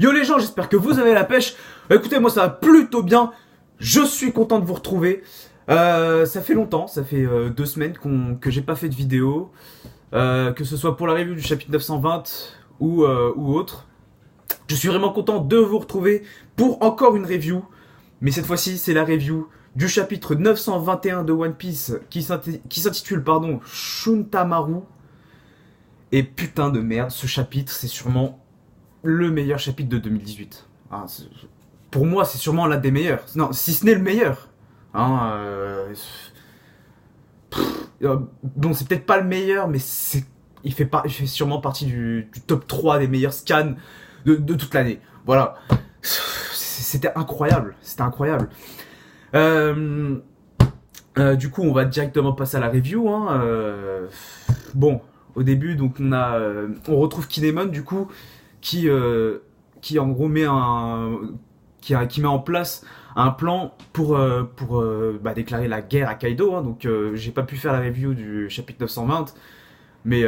Yo les gens, j'espère que vous avez la pêche. Écoutez, moi ça va plutôt bien. Je suis content de vous retrouver. Ça fait longtemps, ça fait 2 semaines que j'ai pas fait de vidéo. Que ce soit pour la review du chapitre 920 ou autre. Je suis vraiment content de vous retrouver pour encore une review. Mais cette fois-ci, c'est la review du chapitre 921 de One Piece qui s'intitule Shuntamaru. Et putain de merde, ce chapitre, c'est sûrement le meilleur chapitre de 2018. Hein, pour moi, c'est sûrement l'un des meilleurs. Non, si ce n'est le meilleur. Hein, bon, c'est peut-être pas le meilleur, mais il fait sûrement partie du top 3 des meilleurs scans de toute l'année. Voilà. C'était incroyable. C'était incroyable. Du coup, on va directement passer à la review. Hein. Bon, au début, donc on retrouve Kinemon, du coup, qui en gros qui met en place un plan pour déclarer la guerre à Kaido. Hein. Donc, j'ai pas pu faire la review du chapitre 920, mais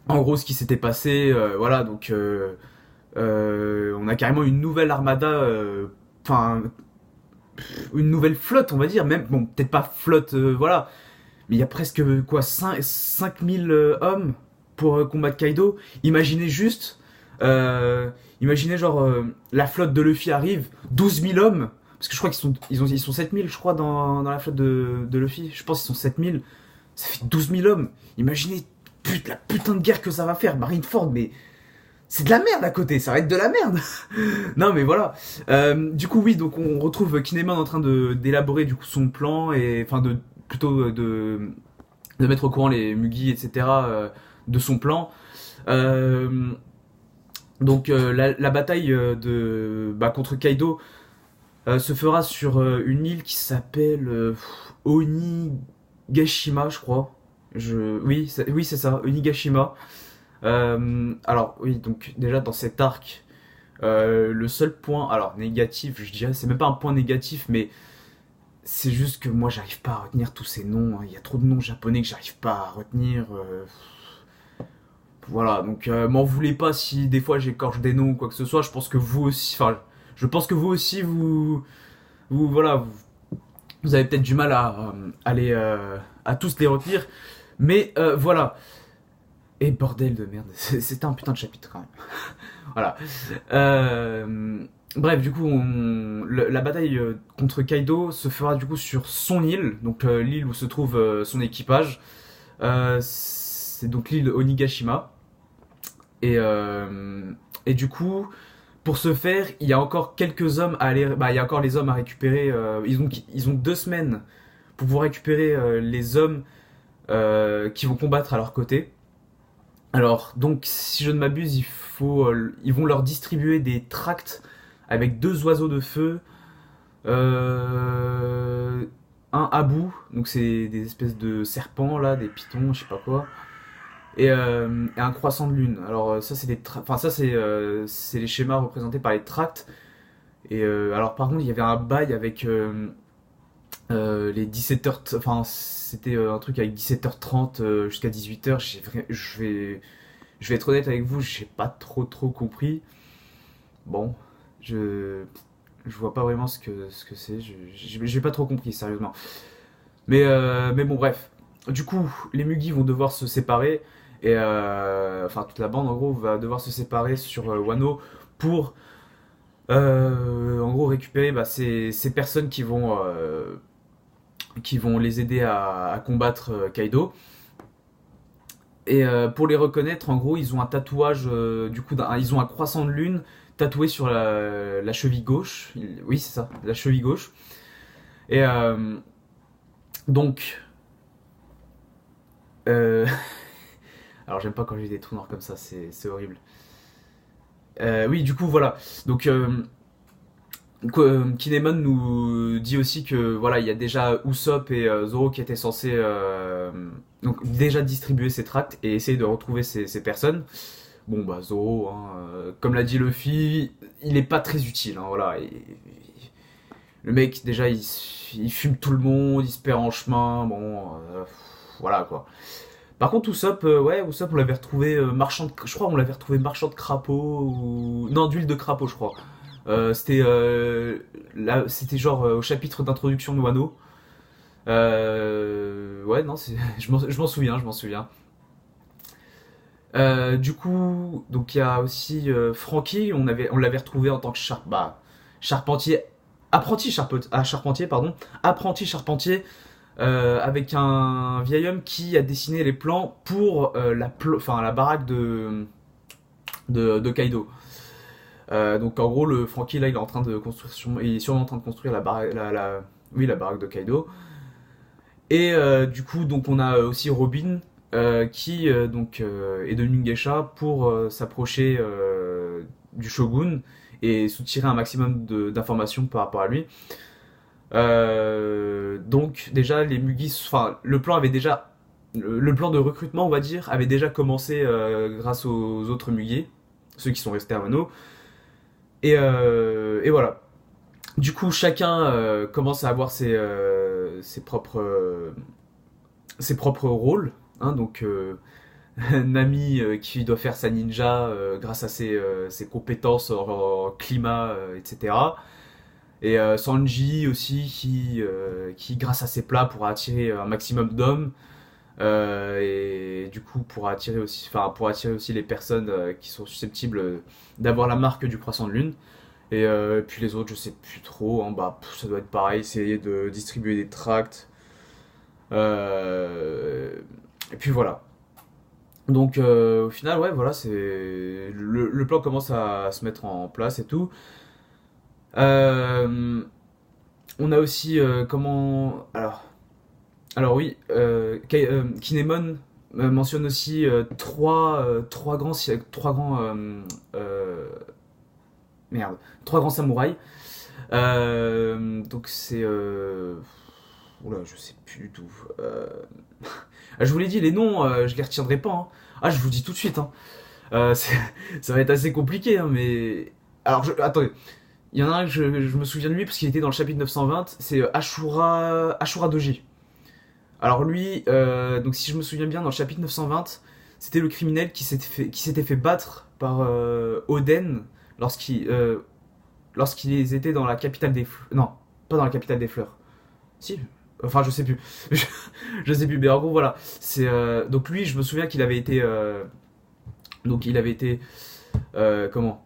en gros, ce qui s'était passé, voilà, donc on a carrément une nouvelle armada, enfin une nouvelle flotte, on va dire, même, bon, peut-être pas flotte, voilà, mais il y a presque quoi, 5000 hommes pour combattre Kaido. Imaginez juste, imaginez genre la flotte de Luffy arrive, 12 000 hommes, parce que je crois ils sont 7000, je crois, dans la flotte de Luffy. Je pense qu'ils sont 7000, ça fait 12 000 hommes. Imaginez la putain de guerre que ça va faire, Marineford, mais c'est de la merde à côté, ça va être de la merde. Non mais voilà. Du coup oui, donc on retrouve Kinemon en train d'élaborer du coup son plan et enfin de mettre au courant les Mugi, etc. De son plan. Euh, la bataille contre Kaido se fera sur une île qui s'appelle Onigashima, je crois. Oui, c'est ça, Onigashima. Alors oui, donc déjà dans cet arc, le seul point, alors négatif, je dirais, c'est même pas un point négatif, mais c'est juste que moi j'arrive pas à retenir tous ces noms. Hein. Il y a trop de noms japonais que j'arrive pas à retenir. Voilà, donc m'en voulez pas si des fois j'écorche des noms ou quoi que ce soit. Je pense que vous aussi, enfin, je pense que vous aussi, voilà, vous avez peut-être du mal à tous les retenir. Mais voilà. Et bordel de merde, c'était un putain de chapitre quand même. Voilà. Bref, du coup, la bataille contre Kaido se fera du coup sur son île, donc l'île où se trouve son équipage. C'est donc l'île Onigashima. Et du coup, pour ce faire, il y a encore quelques hommes à aller. Bah, il y a encore les hommes à récupérer. Ils ont 2 semaines pour pouvoir récupérer les hommes qui vont combattre à leur côté. Alors, donc, si je ne m'abuse, ils vont leur distribuer des tracts avec 2 oiseaux de feu, un Abu, donc c'est des espèces de serpents là, des pitons, je sais pas quoi, et un croissant de lune. Alors ça, c'est les schémas représentés par les tracts. Et alors par contre, il y avait un bail avec les 17h, enfin c'était un truc avec 17h30 jusqu'à 18h. Je vais être honnête avec vous, j'ai pas trop compris. Bon, je vois pas vraiment ce que c'est. J'ai pas trop compris, sérieusement. Mais bon, bref. Du coup, les Mugi vont devoir se séparer. Et enfin, toute la bande, en gros, va devoir se séparer sur Wano pour, en gros, récupérer ces personnes qui vont les aider à combattre Kaido. Et pour les reconnaître, en gros, ils ont un tatouage, du coup, ils ont un croissant de lune tatoué sur la cheville gauche. Oui, c'est ça, la cheville gauche. Et donc, euh, alors j'aime pas quand j'ai des trous noirs comme ça, c'est horrible. Oui, du coup, voilà. Donc, Kinemon nous dit aussi que voilà, il y a déjà Usopp et Zoro qui étaient censés donc déjà distribuer ces tracts et essayer de retrouver ces personnes. Bon bah Zoro, hein, comme l'a dit Luffy, il est pas très utile. Hein, voilà, le mec déjà il fume tout le monde, il se perd en chemin. Bon, voilà quoi. Par contre, Usopp, ouais, Usopp, on l'avait retrouvé marchand de, je crois, on l'avait retrouvé marchand de crapaud ou non d'huile de crapaud, je crois. C'était là, c'était genre au chapitre d'introduction de Wano. Ouais, non, je m'en souviens, je m'en souviens. Du coup, donc il y a aussi Franky, on l'avait retrouvé en tant que charpentier, charpentier, pardon, apprenti charpentier, avec un vieil homme qui a dessiné les plans pour enfin, la baraque de Kaido. Donc en gros, le Franky là, il est en train de construire, il est sûrement en train de construire la baraque, oui, la baraque de Kaido. Et du coup, donc on a aussi Robin qui est devenu une geisha pour s'approcher du shogun et soutirer un maximum d'informations par rapport à lui. Donc déjà les Mugis, enfin le plan avait déjà le plan de recrutement, on va dire, avait déjà commencé grâce aux autres Mugiers, ceux qui sont restés à Wano. Et voilà. Du coup, chacun commence à avoir ses propres rôles. Hein, donc, Nami qui doit faire sa ninja grâce à ses compétences en climat, etc. Et Sanji aussi qui, grâce à ses plats, pourra attirer un maximum d'hommes. Et du coup, pour attirer aussi les personnes qui sont susceptibles d'avoir la marque du croissant de lune. Et puis les autres, je sais plus trop. Hein, bah, ça doit être pareil, essayer de distribuer des tracts. Et puis voilà. Donc au final, ouais, voilà, le plan commence à se mettre en place et tout. Euh, on a aussi comment alors oui, Kinemon mentionne aussi trois grands merde, trois grands samouraïs. Donc c'est oula, je sais plus du tout. Je vous l'ai dit, les noms, je les retiendrai pas. Hein. Ah, je vous le dis tout de suite. Hein. Ça va être assez compliqué, hein, mais alors attendez. Il y en a un que je me souviens de lui parce qu'il était dans le chapitre 920. C'est Ashura Doji. Alors lui, donc si je me souviens bien, dans le chapitre 920, c'était le criminel qui s'était fait battre par Oden lorsqu'ils étaient dans la capitale des fleurs. Non, pas dans la capitale des fleurs. Si. Enfin, je sais plus. Je sais plus. Mais en gros, voilà. C'est donc lui, je me souviens qu'il avait été donc il avait été comment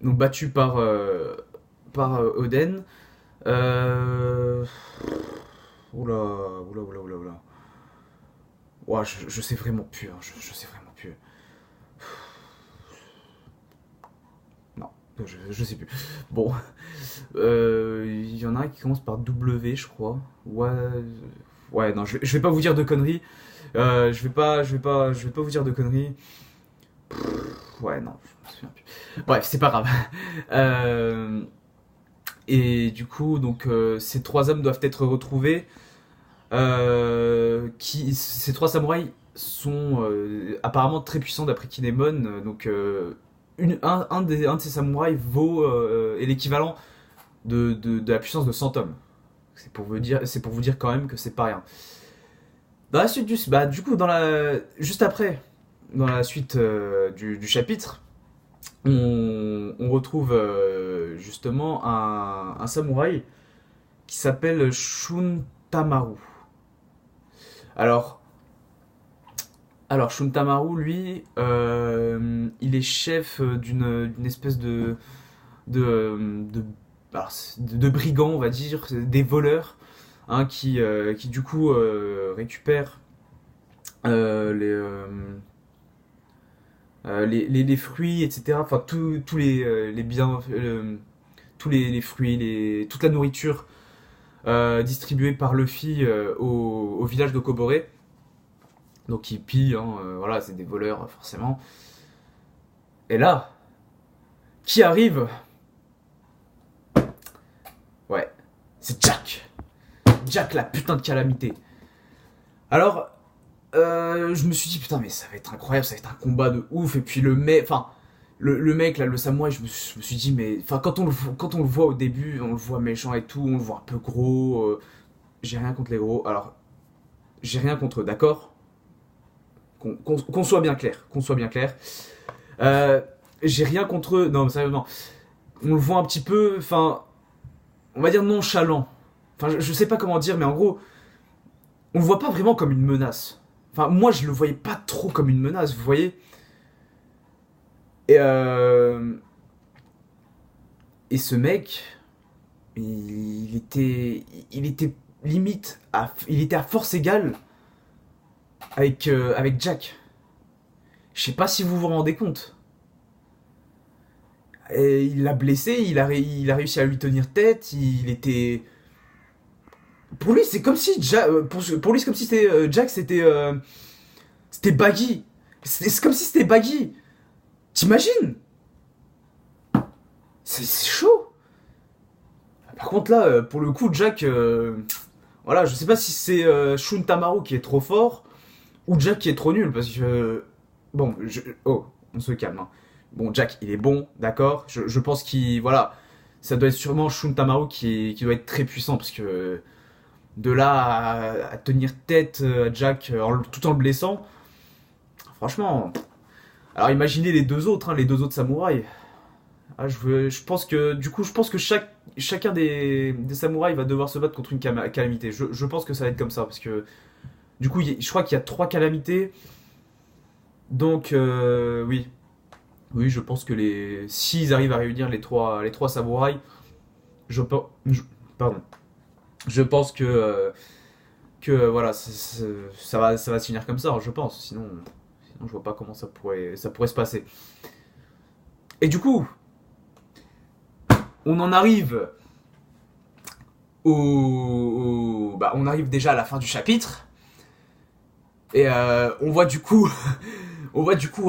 donc battu par Oden. Euh... Oula, oula, oula, oula, oula. Ouah, je sais vraiment plus. Hein, je sais vraiment plus. Non, je sais plus. Bon, il y en a un qui commence par W, je crois. Ouais, ouais, non, je vais pas vous dire de conneries. Je vais pas vous dire de conneries. Ouais, non, je me souviens plus. Bref, c'est pas grave. Euh, et du coup, donc, ces trois hommes doivent être retrouvés. Ces trois samouraïs sont apparemment très puissants d'après Kinemon. Donc, un de ces samouraïs est l'équivalent de la puissance de 100 hommes. C'est pour vous dire quand même que c'est pas rien. Dans la suite du coup, juste après, dans la suite du chapitre, on retrouve justement un samouraï qui s'appelle Shuntamaru. Alors, Shuntamaru, lui, il est chef d'une espèce de, de brigands, on va dire, des voleurs, hein, qui du coup récupèrent les fruits, etc. Enfin, tous les biens, les fruits, toute la nourriture distribuée par Luffy au village de Kobore. Donc ils pillent, hein, voilà, c'est des voleurs forcément. Et là, qui arrive? Ouais, c'est Jack. Jack, la putain de calamité. Alors, je me suis dit, putain, mais ça va être incroyable, ça va être un combat de ouf. Et puis le mec, là, le samouraï, je me suis dit, mais enfin, quand on le voit au début, on le voit méchant et tout, on le voit un peu gros. J'ai rien contre les gros. Alors, j'ai rien contre eux, d'accord? qu'on soit bien clair, qu'on soit bien clair. J'ai rien contre eux, non, sérieusement. On le voit un petit peu, enfin, on va dire nonchalant. Enfin, je sais pas comment dire, mais en gros, on le voit pas vraiment comme une menace. Enfin, moi, je le voyais pas trop comme une menace, vous voyez. Et, et ce mec, il était limite, il était à force égale avec Jack. Je sais pas si vous vous rendez compte. Et il l'a blessé, il a réussi à lui tenir tête, il était... Pour lui, c'est comme si pour lui, c'est comme si c'était Jack, c'était Baggy. C'est comme si c'était Baggy. T'imagines? C'est chaud. Par contre là, pour le coup, Jack, voilà, je sais pas si c'est Shun Tamaru qui est trop fort ou Jack qui est trop nul parce que bon, oh, on se calme. Hein. Bon, Jack, il est bon, d'accord. Je pense qu'il, voilà, ça doit être sûrement Shun Tamaru qui doit être très puissant parce que de là à tenir tête à Jack tout en le blessant, franchement. Alors imaginez les deux autres, hein, les deux autres samouraïs. Ah, je pense que du coup, je pense que chacun des samouraïs va devoir se battre contre une calamité. Je pense que ça va être comme ça parce que du coup, je crois qu'il y a trois calamités. Donc oui, oui, je pense que s'ils arrivent à réunir les trois samouraïs, pardon, je pense que voilà, ça va se finir comme ça, hein, je pense. Sinon, je vois pas comment ça pourrait se passer. Et du coup, on en arrive bah, on arrive déjà à la fin du chapitre et on voit du coup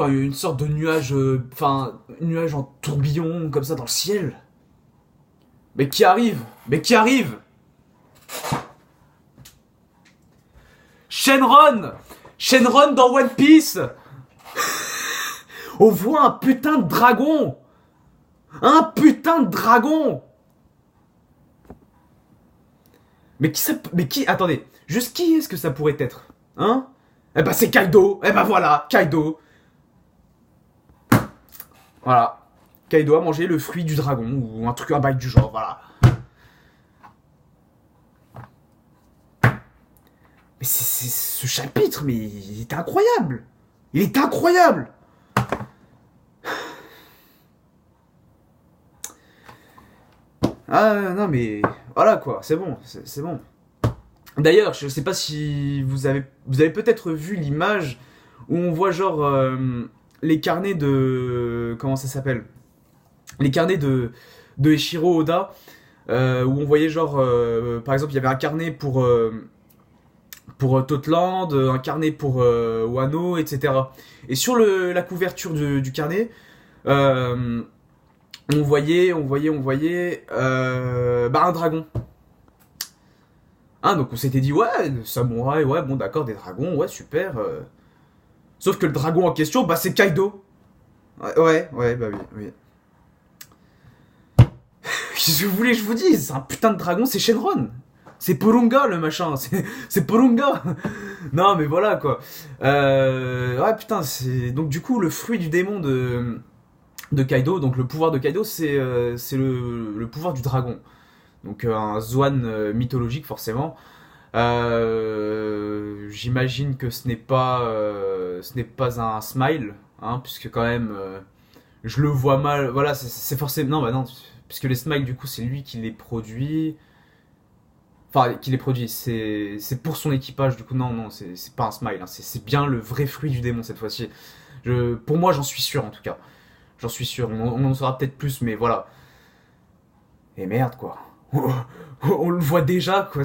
une sorte de nuage, enfin nuage en tourbillon comme ça dans le ciel. Mais qui arrive Shenron Shenron dans One Piece. On voit un putain de dragon. Un putain de dragon. Mais qui, attendez, juste qui est-ce que ça pourrait être? Hein? Eh ben c'est Kaido. Eh ben voilà, Kaido. Voilà. Kaido a mangé le fruit du dragon ou un bail du genre, voilà. Mais c'est ce chapitre, mais il est incroyable. Il est incroyable. Ah non mais voilà quoi, c'est bon, c'est bon. D'ailleurs, je sais pas si vous avez peut-être vu l'image où on voit genre les carnets de comment ça s'appelle? Les carnets de Eiichiro Oda où on voyait genre par exemple, il y avait un carnet pour Totland, un carnet pour Wano, etc. Et sur la couverture du carnet, euh, on voyait bah, un dragon. Hein, donc on s'était dit, ouais, samouraï, ouais, bon d'accord, des dragons, ouais, super. Sauf que le dragon en question, bah c'est Kaido. Ouais, bah oui, oui. Qu'est-ce que vous voulez que je vous dise? C'est un putain de dragon, c'est Shenron. C'est Porunga le machin, c'est Porunga. Non mais voilà quoi. Ouais putain, c'est donc du coup le fruit du démon de Kaido, donc le pouvoir de Kaido c'est le pouvoir du dragon. Donc un Zoan mythologique forcément. J'imagine que ce n'est pas un smile, hein, puisque quand même je le vois mal. Voilà, c'est forcément non bah non, puisque les smiles du coup c'est lui qui les produit. Enfin, qui les produit, c'est pour son équipage, du coup, non, c'est pas un smile, hein, c'est bien le vrai fruit du démon cette fois-ci. Pour moi, j'en suis sûr en tout cas. J'en suis sûr, on en saura peut-être plus, mais voilà. Et merde, quoi. On le voit déjà, quoi,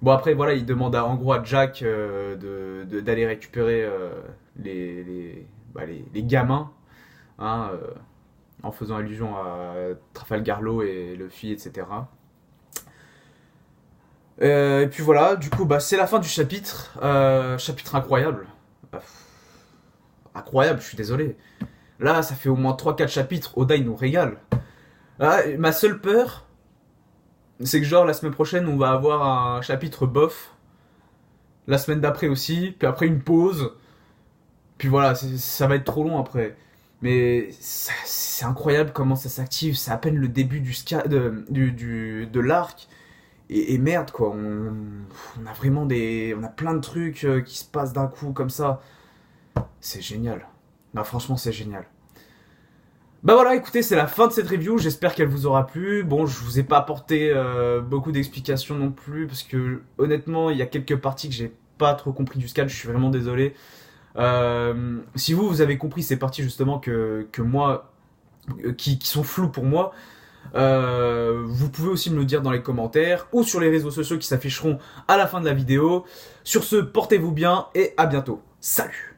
Bon, après, voilà, il demande en gros à Jack d'aller récupérer les gamins, hein, en faisant allusion à Trafalgar Law et Luffy, etc. Et puis voilà, du coup, bah, c'est la fin du chapitre. Chapitre incroyable. Incroyable, je suis désolé. Là, ça fait au moins 3-4 chapitres. Oda, il nous régale. Ah, ma seule peur, c'est que genre la semaine prochaine, on va avoir un chapitre bof. la semaine d'après aussi, puis après une pause, puis voilà, ça va être trop long après. Mais c'est incroyable comment ça s'active, c'est à peine le début de l'arc, et merde quoi, on a vraiment on a plein de trucs qui se passent d'un coup comme ça. C'est génial. Non, franchement, c'est génial. Bah voilà, écoutez, c'est la fin de cette review. J'espère qu'elle vous aura plu. Bon, je vous ai pas apporté beaucoup d'explications non plus, parce que honnêtement, il y a quelques parties que j'ai pas trop compris du scan. Je suis vraiment désolé. Si vous avez compris ces parties justement que moi, qui sont floues pour moi, vous pouvez aussi me le dire dans les commentaires ou sur les réseaux sociaux qui s'afficheront à la fin de la vidéo. Sur ce, portez-vous bien et à bientôt. Salut!